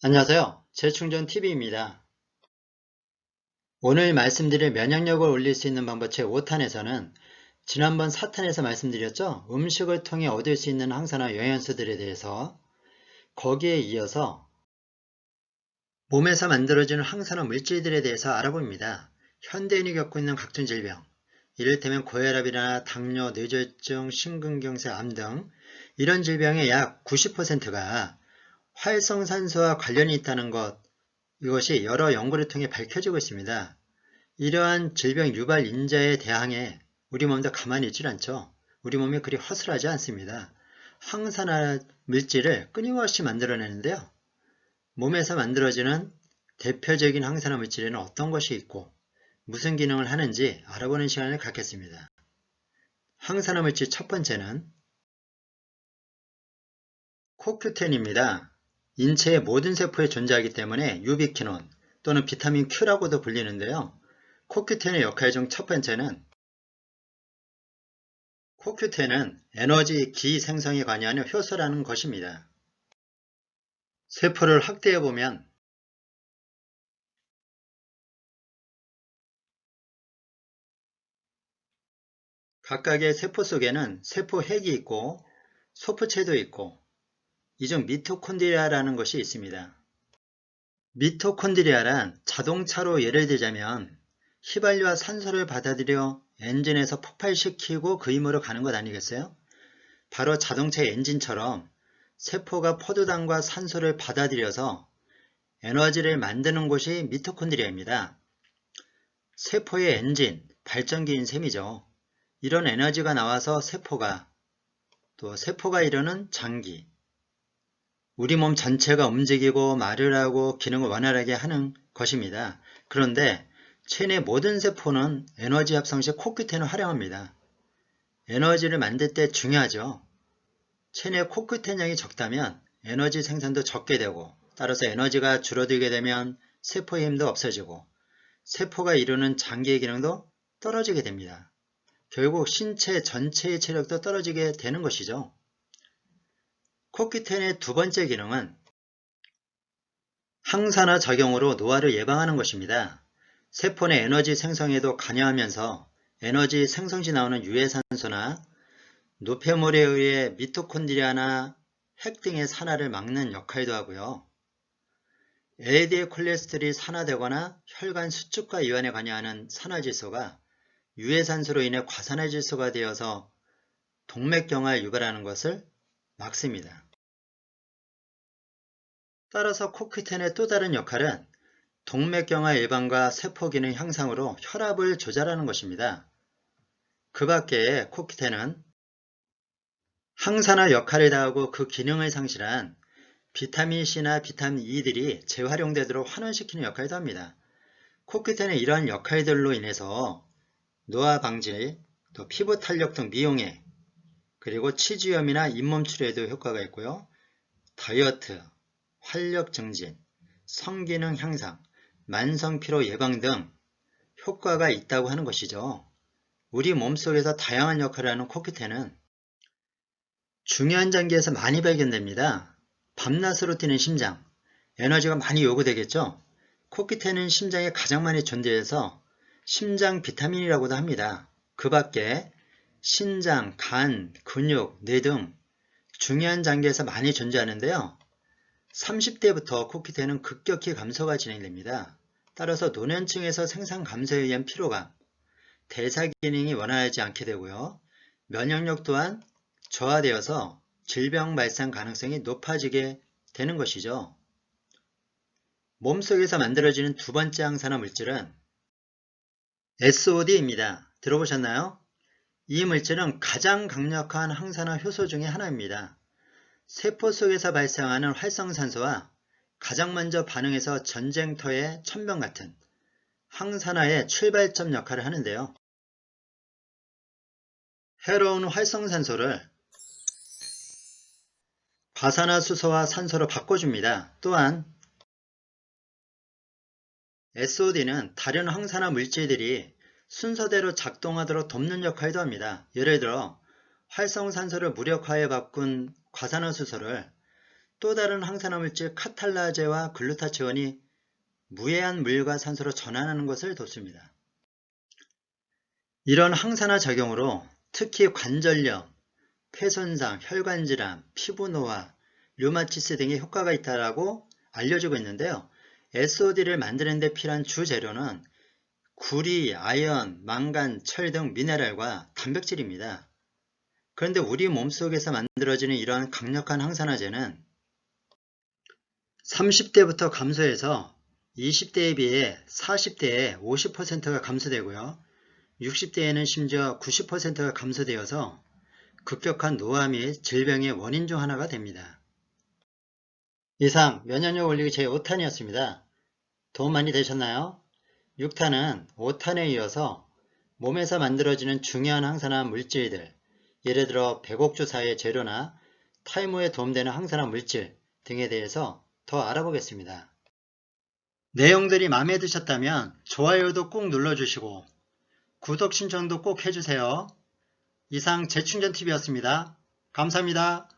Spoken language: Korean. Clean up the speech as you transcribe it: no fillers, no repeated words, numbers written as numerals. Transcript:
안녕하세요. 재충전TV입니다. 오늘 말씀드릴 면역력을 올릴 수 있는 방법 제5탄에서는 지난번 4탄에서 말씀드렸죠. 음식을 통해 얻을 수 있는 항산화 영양소들에 대해서 거기에 이어서 몸에서 만들어지는 항산화 물질들에 대해서 알아봅니다. 현대인이 겪고 있는 각종 질병, 이를테면 고혈압이나 당뇨, 뇌졸중, 심근경색, 암 등 이런 질병의 약 90%가 활성산소와 관련이 있다는 것, 이것이 여러 연구를 통해 밝혀지고 있습니다. 이러한 질병 유발 인자에 대항해 우리 몸도 가만히 있질 않죠. 우리 몸이 그리 허술하지 않습니다. 항산화 물질을 끊임없이 만들어내는데요. 몸에서 만들어지는 대표적인 항산화 물질에는 어떤 것이 있고 무슨 기능을 하는지 알아보는 시간을 갖겠습니다. 항산화 물질 첫 번째는 코큐텐입니다. 인체의 모든 세포에 존재하기 때문에 유비퀴논 또는 비타민 Q라고도 불리는데요. 코큐텐의 역할 중 첫 번째는 코큐텐은 에너지 기 생성에 관여하는 효소라는 것입니다. 세포를 확대해보면 각각의 세포 속에는 세포핵이 있고 소프체도 있고 이 중 미토콘드리아라는 것이 있습니다. 미토콘드리아란 자동차로 예를 들자면 휘발유와 산소를 받아들여 엔진에서 폭발시키고 그 힘으로 가는 것 아니겠어요? 바로 자동차의 엔진처럼 세포가 포도당과 산소를 받아들여서 에너지를 만드는 곳이 미토콘드리아입니다. 세포의 엔진, 발전기인 셈이죠. 이런 에너지가 나와서 세포가 이루는 장기, 우리 몸 전체가 움직이고 말을 하고 기능을 원활하게 하는 것입니다. 그런데 체내 모든 세포는 에너지 합성 시 코큐텐을 활용합니다. 에너지를 만들 때 중요하죠. 체내 코큐텐량이 적다면 에너지 생산도 적게 되고 따라서 에너지가 줄어들게 되면 세포의 힘도 없어지고 세포가 이루는 장기의 기능도 떨어지게 됩니다. 결국 신체 전체의 체력도 떨어지게 되는 것이죠. 코큐텐의 두 번째 기능은 항산화 작용으로 노화를 예방하는 것입니다. 세포 내 에너지 생성에도 관여하면서 에너지 생성 시 나오는 유해산소나 노폐물에 의해 미토콘드리아나 핵 등의 산화를 막는 역할도 하고요. LDL 콜레스테롤이 산화되거나 혈관 수축과 이완에 관여하는 산화질소가 유해산소로 인해 과산화질소가 되어서 동맥경화를 유발하는 것을 막습니다. 따라서 코큐텐의 또 다른 역할은 동맥경화 예방과 세포기능 향상으로 혈압을 조절하는 것입니다. 그 밖에 코큐텐은 항산화 역할을 다하고 그 기능을 상실한 비타민C나 비타민 E들이 재활용되도록 환원시키는 역할도 합니다. 코큐텐의 이러한 역할들로 인해서 노화 방지, 또 피부 탄력 등 미용에, 그리고 치주염이나 잇몸 치료에도 효과가 있고요. 다이어트, 활력 증진, 성기능 향상, 만성피로 예방 등 효과가 있다고 하는 것이죠. 우리 몸속에서 다양한 역할을 하는 코큐텐은 중요한 장기에서 많이 발견됩니다. 밤낮으로 뛰는 심장, 에너지가 많이 요구되겠죠. 코큐텐은 심장에 가장 많이 존재해서 심장 비타민이라고도 합니다. 그 밖에 신장, 간, 근육, 뇌 등 중요한 장기에서 많이 존재하는데요. 30대부터 코큐텐은 급격히 감소가 진행됩니다. 따라서 노년층에서 생산 감소에 의한 피로감, 대사 기능이 원활하지 않게 되고요. 면역력 또한 저하되어서 질병 발생 가능성이 높아지게 되는 것이죠. 몸속에서 만들어지는 두 번째 항산화 물질은 SOD입니다. 들어보셨나요? 이 물질은 가장 강력한 항산화 효소 중의 하나입니다. 세포 속에서 발생하는 활성산소와 가장 먼저 반응해서 전쟁터의 천병 같은 항산화의 출발점 역할을 하는데요. 해로운 활성산소를 과산화수소와 산소로 바꿔줍니다. 또한 SOD는 다른 항산화 물질들이 순서대로 작동하도록 돕는 역할도 합니다. 예를 들어 활성산소를 무력화해 바꾼 과산화수소를 또 다른 항산화 물질 카탈라제와 글루타치온이 무해한 물과 산소로 전환하는 것을 돕습니다. 이런 항산화 작용으로 특히 관절염, 폐손상, 혈관질환, 피부노화, 류마티스 등의 효과가 있다고 알려지고 있는데요. SOD를 만드는 데 필요한 주재료는 구리, 아연, 망간, 철 등 미네랄과 단백질입니다. 그런데 우리 몸속에서 만들어지는 이러한 강력한 항산화제는 30대부터 감소해서 20대에 비해 40대에 50%가 감소되고요. 60대에는 심지어 90%가 감소되어서 급격한 노화 및 질병의 원인 중 하나가 됩니다. 이상 면역력 올리기 제5탄이었습니다. 도움 많이 되셨나요? 6탄은 5탄에 이어서 몸에서 만들어지는 중요한 항산화 물질들, 예를 들어 백옥주사의 재료나 탈모에 도움되는 항산화 물질 등에 대해서 더 알아보겠습니다. 내용들이 마음에 드셨다면 좋아요도 꼭 눌러주시고 구독 신청도 꼭 해주세요. 이상 재충전TV였습니다. 감사합니다.